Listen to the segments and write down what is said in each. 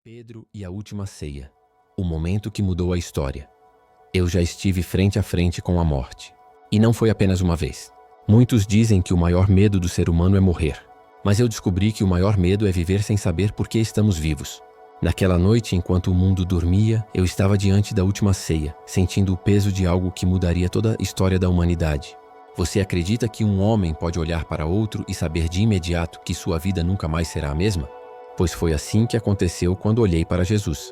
Pedro e a última ceia. O momento que mudou a história. Eu já estive frente a frente com a morte. E não foi apenas uma vez. Muitos dizem que o maior medo do ser humano é morrer. Mas eu descobri que o maior medo é viver sem saber por que estamos vivos. Naquela noite, enquanto o mundo dormia, eu estava diante da última ceia, sentindo o peso de algo que mudaria toda a história da humanidade. Você acredita que um homem pode olhar para outro e saber de imediato que sua vida nunca mais será a mesma? Pois foi assim que aconteceu quando olhei para Jesus.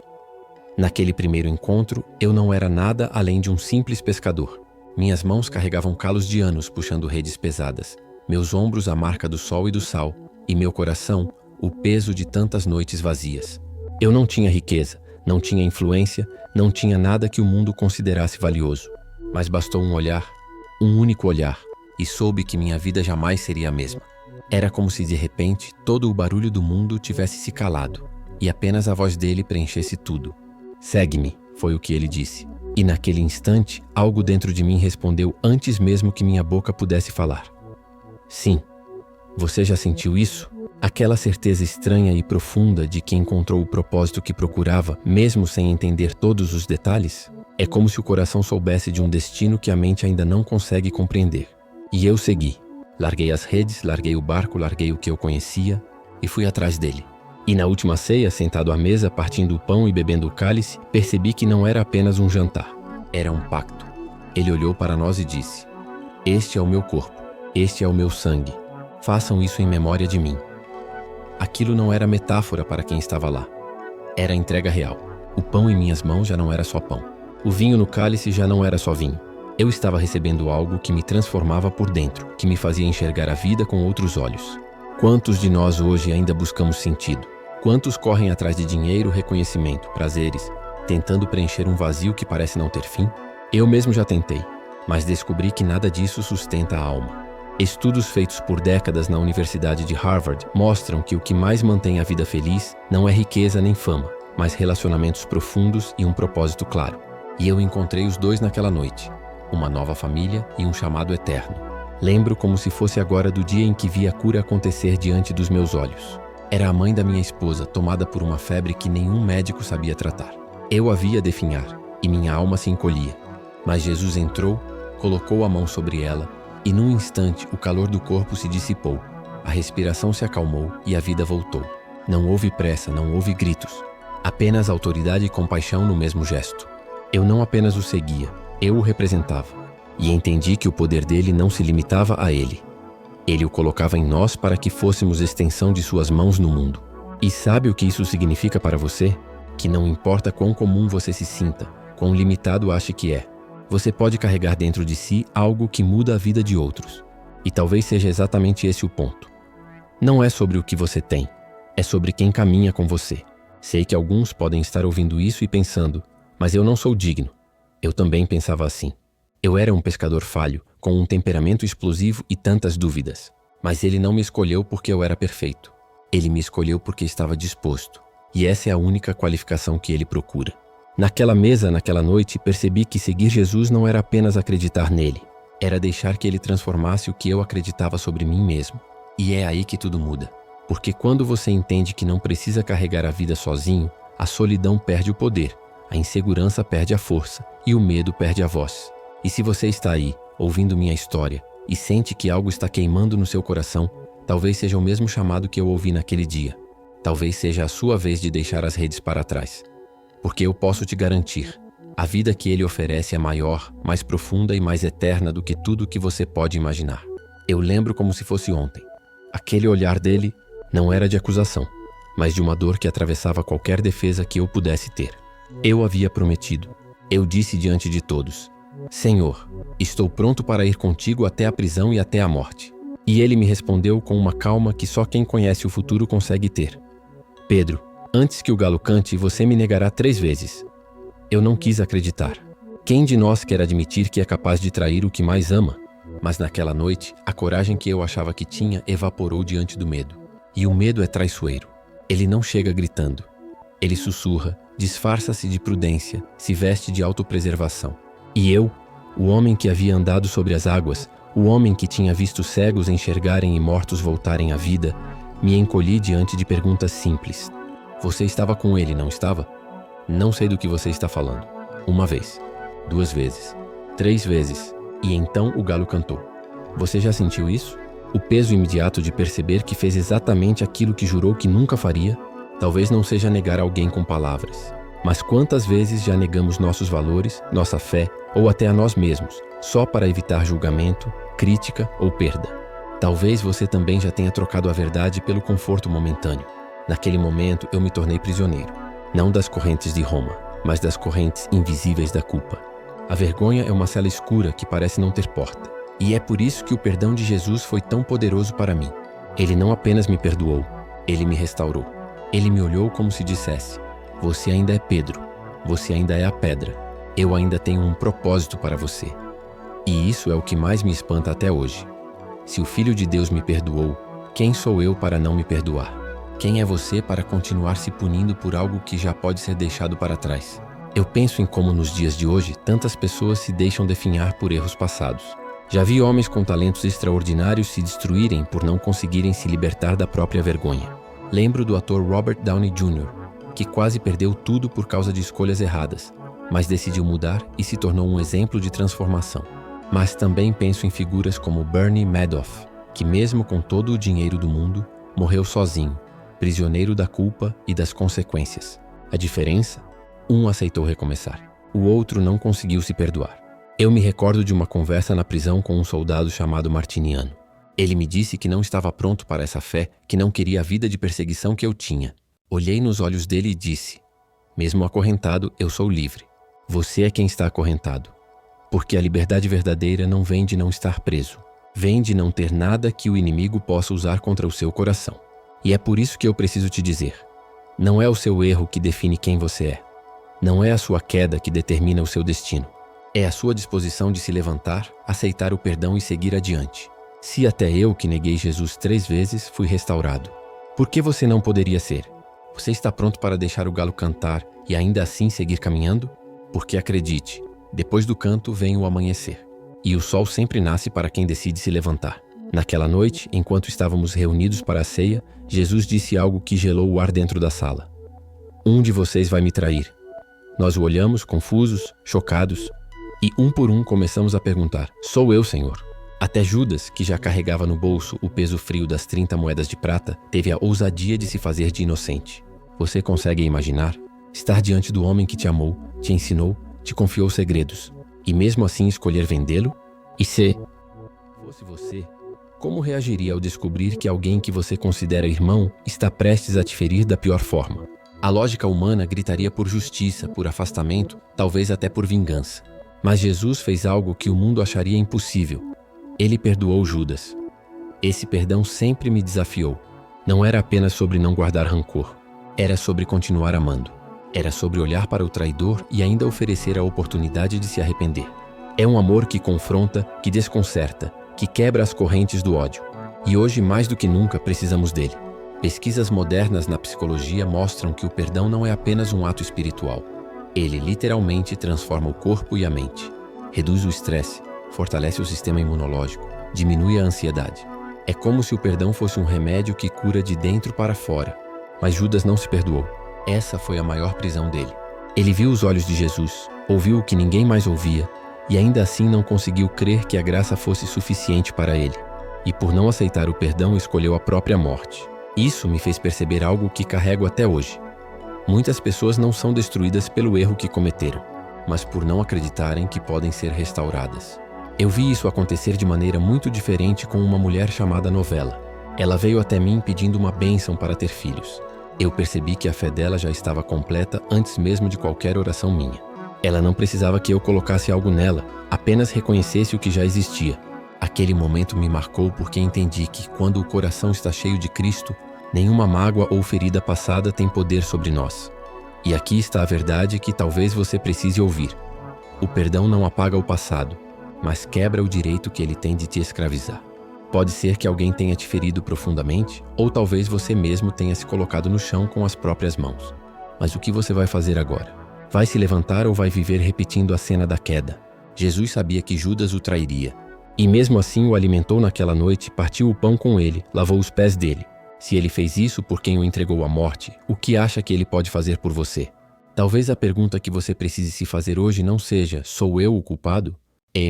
Naquele primeiro encontro, eu não era nada além de um simples pescador. Minhas mãos carregavam calos de anos puxando redes pesadas, meus ombros a marca do sol e do sal, e meu coração, o peso de tantas noites vazias. Eu não tinha riqueza, não tinha influência, não tinha nada que o mundo considerasse valioso. Mas bastou um olhar, um único olhar, e soube que minha vida jamais seria a mesma. Era como se de repente todo o barulho do mundo tivesse se calado, e apenas a voz dele preenchesse tudo. "Segue-me", foi o que ele disse. E naquele instante, algo dentro de mim respondeu antes mesmo que minha boca pudesse falar. "Sim." Você já sentiu isso? Aquela certeza estranha e profunda de que encontrou o propósito que procurava, mesmo sem entender todos os detalhes? É como se o coração soubesse de um destino que a mente ainda não consegue compreender. E eu segui. Larguei as redes, larguei o barco, larguei o que eu conhecia e fui atrás dele. E na última ceia, sentado à mesa, partindo o pão e bebendo o cálice, percebi que não era apenas um jantar. Era um pacto. Ele olhou para nós e disse: "Este é o meu corpo, este é o meu sangue. Façam isso em memória de mim." Aquilo não era metáfora para quem estava lá. Era entrega real. O pão em minhas mãos já não era só pão. O vinho no cálice já não era só vinho. Eu estava recebendo algo que me transformava por dentro, que me fazia enxergar a vida com outros olhos. Quantos de nós hoje ainda buscamos sentido? Quantos correm atrás de dinheiro, reconhecimento, prazeres, tentando preencher um vazio que parece não ter fim? Eu mesmo já tentei, mas descobri que nada disso sustenta a alma. Estudos feitos por décadas na Universidade de Harvard mostram que o que mais mantém a vida feliz não é riqueza nem fama, mas relacionamentos profundos e um propósito claro. E eu encontrei os dois naquela noite. Uma nova família e um chamado eterno. Lembro como se fosse agora do dia em que vi a cura acontecer diante dos meus olhos. Era a mãe da minha esposa, tomada por uma febre que nenhum médico sabia tratar. Eu a via definhar, e minha alma se encolhia. Mas Jesus entrou, colocou a mão sobre ela, e num instante o calor do corpo se dissipou, a respiração se acalmou e a vida voltou. Não houve pressa, não houve gritos. Apenas autoridade e compaixão no mesmo gesto. Eu não apenas o seguia, eu o representava, e entendi que o poder dele não se limitava a ele. Ele o colocava em nós para que fôssemos extensão de suas mãos no mundo. E sabe o que isso significa para você? Que não importa quão comum você se sinta, quão limitado ache que é, você pode carregar dentro de si algo que muda a vida de outros. E talvez seja exatamente esse o ponto. Não é sobre o que você tem, é sobre quem caminha com você. Sei que alguns podem estar ouvindo isso e pensando, mas eu não sou digno. Eu também pensava assim. Eu era um pescador falho, com um temperamento explosivo e tantas dúvidas. Mas ele não me escolheu porque eu era perfeito. Ele me escolheu porque estava disposto. E essa é a única qualificação que ele procura. Naquela mesa, naquela noite, percebi que seguir Jesus não era apenas acreditar nele. Era deixar que ele transformasse o que eu acreditava sobre mim mesmo. E é aí que tudo muda. Porque quando você entende que não precisa carregar a vida sozinho, a solidão perde o poder. A insegurança perde a força e o medo perde a voz. E se você está aí, ouvindo minha história, e sente que algo está queimando no seu coração, talvez seja o mesmo chamado que eu ouvi naquele dia. Talvez seja a sua vez de deixar as redes para trás. Porque eu posso te garantir, a vida que ele oferece é maior, mais profunda e mais eterna do que tudo que você pode imaginar. Eu lembro como se fosse ontem. Aquele olhar dele não era de acusação, mas de uma dor que atravessava qualquer defesa que eu pudesse ter. Eu havia prometido. Eu disse diante de todos: "Senhor, estou pronto para ir contigo até a prisão e até a morte." E ele me respondeu com uma calma que só quem conhece o futuro consegue ter: "Pedro, antes que o galo cante, você me negará 3 vezes." Eu não quis acreditar. Quem de nós quer admitir que é capaz de trair o que mais ama? Mas naquela noite, a coragem que eu achava que tinha evaporou diante do medo. E o medo é traiçoeiro. Ele não chega gritando. Ele sussurra, disfarça-se de prudência, se veste de autopreservação. E eu, o homem que havia andado sobre as águas, o homem que tinha visto cegos enxergarem e mortos voltarem à vida, me encolhi diante de perguntas simples. Você estava com ele, não estava? Não sei do que você está falando. 1 vez, 2 vezes, 3 vezes, e então o galo cantou. Você já sentiu isso? O peso imediato de perceber que fez exatamente aquilo que jurou que nunca faria? Talvez não seja negar alguém com palavras, mas quantas vezes já negamos nossos valores, nossa fé ou até a nós mesmos, só para evitar julgamento, crítica ou perda? Talvez você também já tenha trocado a verdade pelo conforto momentâneo. Naquele momento eu me tornei prisioneiro, não das correntes de Roma, mas das correntes invisíveis da culpa. A vergonha é uma cela escura que parece não ter porta. E é por isso que o perdão de Jesus foi tão poderoso para mim. Ele não apenas me perdoou, ele me restaurou. Ele me olhou como se dissesse: você ainda é Pedro, você ainda é a pedra. Eu ainda tenho um propósito para você. E isso é o que mais me espanta até hoje. Se o Filho de Deus me perdoou, quem sou eu para não me perdoar? Quem é você para continuar se punindo por algo que já pode ser deixado para trás? Eu penso em como nos dias de hoje tantas pessoas se deixam definhar por erros passados. Já vi homens com talentos extraordinários se destruírem por não conseguirem se libertar da própria vergonha. Lembro do ator Robert Downey Jr., que quase perdeu tudo por causa de escolhas erradas, mas decidiu mudar e se tornou um exemplo de transformação. Mas também penso em figuras como Bernie Madoff, que mesmo com todo o dinheiro do mundo, morreu sozinho, prisioneiro da culpa e das consequências. A diferença? Um aceitou recomeçar, o outro não conseguiu se perdoar. Eu me recordo de uma conversa na prisão com um soldado chamado Martiniano. Ele me disse que não estava pronto para essa fé, que não queria a vida de perseguição que eu tinha. Olhei nos olhos dele e disse: mesmo acorrentado, eu sou livre. Você é quem está acorrentado. Porque a liberdade verdadeira não vem de não estar preso. Vem de não ter nada que o inimigo possa usar contra o seu coração. E é por isso que eu preciso te dizer: não é o seu erro que define quem você é. Não é a sua queda que determina o seu destino. É a sua disposição de se levantar, aceitar o perdão e seguir adiante. Se até eu, que neguei Jesus 3 vezes, fui restaurado, por que você não poderia ser? Você está pronto para deixar o galo cantar e ainda assim seguir caminhando? Porque acredite, depois do canto vem o amanhecer. E o sol sempre nasce para quem decide se levantar. Naquela noite, enquanto estávamos reunidos para a ceia, Jesus disse algo que gelou o ar dentro da sala. Um de vocês vai me trair. Nós o olhamos, confusos, chocados, e um por um começamos a perguntar: sou eu, Senhor? Até Judas, que já carregava no bolso o peso frio das 30 moedas de prata, teve a ousadia de se fazer de inocente. Você consegue imaginar? Estar diante do homem que te amou, te ensinou, te confiou segredos, e mesmo assim escolher vendê-lo? E se fosse você, como reagiria ao descobrir que alguém que você considera irmão está prestes a te ferir da pior forma? A lógica humana gritaria por justiça, por afastamento, talvez até por vingança. Mas Jesus fez algo que o mundo acharia impossível. Ele perdoou Judas. Esse perdão sempre me desafiou. Não era apenas sobre não guardar rancor. Era sobre continuar amando. Era sobre olhar para o traidor e ainda oferecer a oportunidade de se arrepender. É um amor que confronta, que desconcerta, que quebra as correntes do ódio. E hoje, mais do que nunca, precisamos dele. Pesquisas modernas na psicologia mostram que o perdão não é apenas um ato espiritual. Ele literalmente transforma o corpo e a mente. Reduz o estresse, fortalece o sistema imunológico, diminui a ansiedade. É como se o perdão fosse um remédio que cura de dentro para fora. Mas Judas não se perdoou. Essa foi a maior prisão dele. Ele viu os olhos de Jesus, ouviu o que ninguém mais ouvia, e ainda assim não conseguiu crer que a graça fosse suficiente para ele. E por não aceitar o perdão, escolheu a própria morte. Isso me fez perceber algo que carrego até hoje. Muitas pessoas não são destruídas pelo erro que cometeram, mas por não acreditarem que podem ser restauradas. Eu vi isso acontecer de maneira muito diferente com uma mulher chamada Novela. Ela veio até mim pedindo uma bênção para ter filhos. Eu percebi que a fé dela já estava completa antes mesmo de qualquer oração minha. Ela não precisava que eu colocasse algo nela, apenas reconhecesse o que já existia. Aquele momento me marcou porque entendi que, quando o coração está cheio de Cristo, nenhuma mágoa ou ferida passada tem poder sobre nós. E aqui está a verdade que talvez você precise ouvir. O perdão não apaga o passado, mas quebra o direito que ele tem de te escravizar. Pode ser que alguém tenha te ferido profundamente, ou talvez você mesmo tenha se colocado no chão com as próprias mãos. Mas o que você vai fazer agora? Vai se levantar ou vai viver repetindo a cena da queda? Jesus sabia que Judas o trairia. E mesmo assim o alimentou naquela noite, partiu o pão com ele, lavou os pés dele. Se ele fez isso por quem o entregou à morte, o que acha que ele pode fazer por você? Talvez a pergunta que você precise se fazer hoje não seja: sou eu o culpado?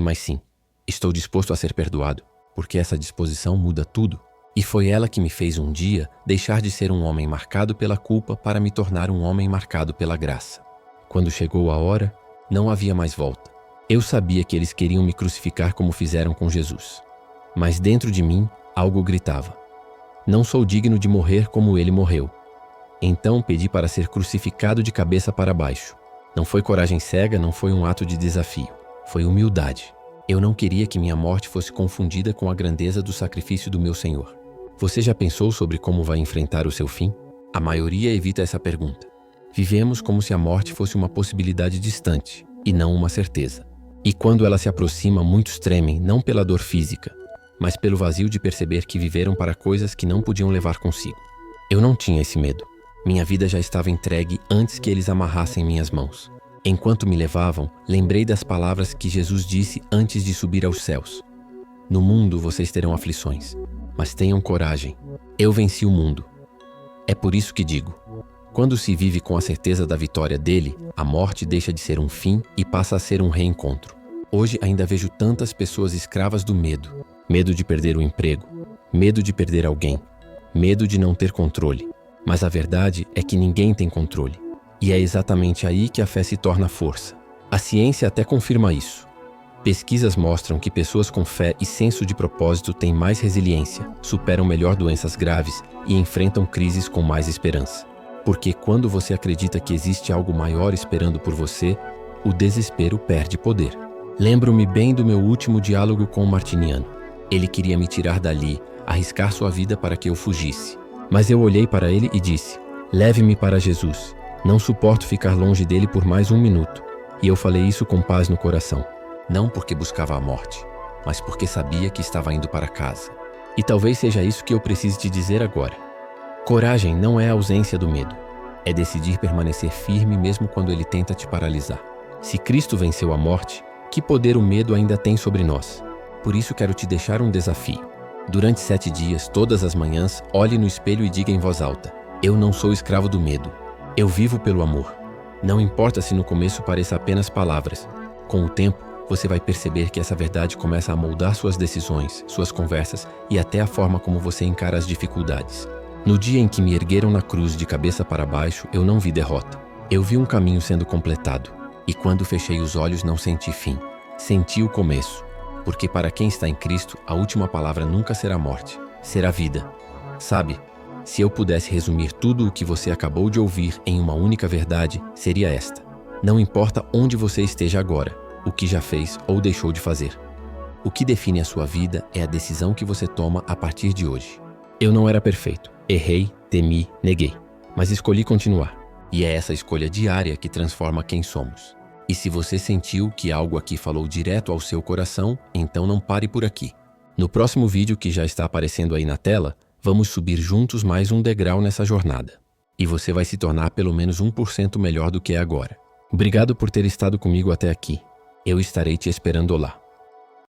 Mas sim, estou disposto a ser perdoado, porque essa disposição muda tudo. E foi ela que me fez um dia deixar de ser um homem marcado pela culpa para me tornar um homem marcado pela graça. Quando chegou a hora, não havia mais volta. Eu sabia que eles queriam me crucificar como fizeram com Jesus. Mas dentro de mim, algo gritava: não sou digno de morrer como ele morreu. Então pedi para ser crucificado de cabeça para baixo. Não foi coragem cega, não foi um ato de desafio. Foi humildade. Eu não queria que minha morte fosse confundida com a grandeza do sacrifício do meu Senhor. Você já pensou sobre como vai enfrentar o seu fim? A maioria evita essa pergunta. Vivemos como se a morte fosse uma possibilidade distante, e não uma certeza. E quando ela se aproxima, muitos tremem, não pela dor física, mas pelo vazio de perceber que viveram para coisas que não podiam levar consigo. Eu não tinha esse medo. Minha vida já estava entregue antes que eles amarrassem minhas mãos. Enquanto me levavam, lembrei das palavras que Jesus disse antes de subir aos céus. No mundo vocês terão aflições, mas tenham coragem. Eu venci o mundo. É por isso que digo: quando se vive com a certeza da vitória dele, a morte deixa de ser um fim e passa a ser um reencontro. Hoje ainda vejo tantas pessoas escravas do medo. Medo de perder o emprego, medo de perder alguém, medo de não ter controle. Mas a verdade é que ninguém tem controle. E é exatamente aí que a fé se torna força. A ciência até confirma isso. Pesquisas mostram que pessoas com fé e senso de propósito têm mais resiliência, superam melhor doenças graves e enfrentam crises com mais esperança. Porque quando você acredita que existe algo maior esperando por você, o desespero perde poder. Lembro-me bem do meu último diálogo com o Martiniano. Ele queria me tirar dali, arriscar sua vida para que eu fugisse. Mas eu olhei para ele e disse: leve-me para Jesus. Não suporto ficar longe dele por mais um minuto. E eu falei isso com paz no coração. Não porque buscava a morte, mas porque sabia que estava indo para casa. E talvez seja isso que eu precise te dizer agora. Coragem não é a ausência do medo. É decidir permanecer firme mesmo quando ele tenta te paralisar. Se Cristo venceu a morte, que poder o medo ainda tem sobre nós? Por isso quero te deixar um desafio. Durante 7 dias, todas as manhãs, olhe no espelho e diga em voz alta: eu não sou escravo do medo. Eu vivo pelo amor. Não importa se no começo pareça apenas palavras. Com o tempo, você vai perceber que essa verdade começa a moldar suas decisões, suas conversas e até a forma como você encara as dificuldades. No dia em que me ergueram na cruz de cabeça para baixo, eu não vi derrota. Eu vi um caminho sendo completado. E quando fechei os olhos, não senti fim. Senti o começo. Porque para quem está em Cristo, a última palavra nunca será morte, será vida. Sabe, se eu pudesse resumir tudo o que você acabou de ouvir em uma única verdade, seria esta: não importa onde você esteja agora, o que já fez ou deixou de fazer. O que define a sua vida é a decisão que você toma a partir de hoje. Eu não era perfeito, errei, temi, neguei, mas escolhi continuar. E é essa escolha diária que transforma quem somos. E se você sentiu que algo aqui falou direto ao seu coração, então não pare por aqui. No próximo vídeo, que já está aparecendo aí na tela, vamos subir juntos mais um degrau nessa jornada. E você vai se tornar pelo menos 1% melhor do que é agora. Obrigado por ter estado comigo até aqui. Eu estarei te esperando lá.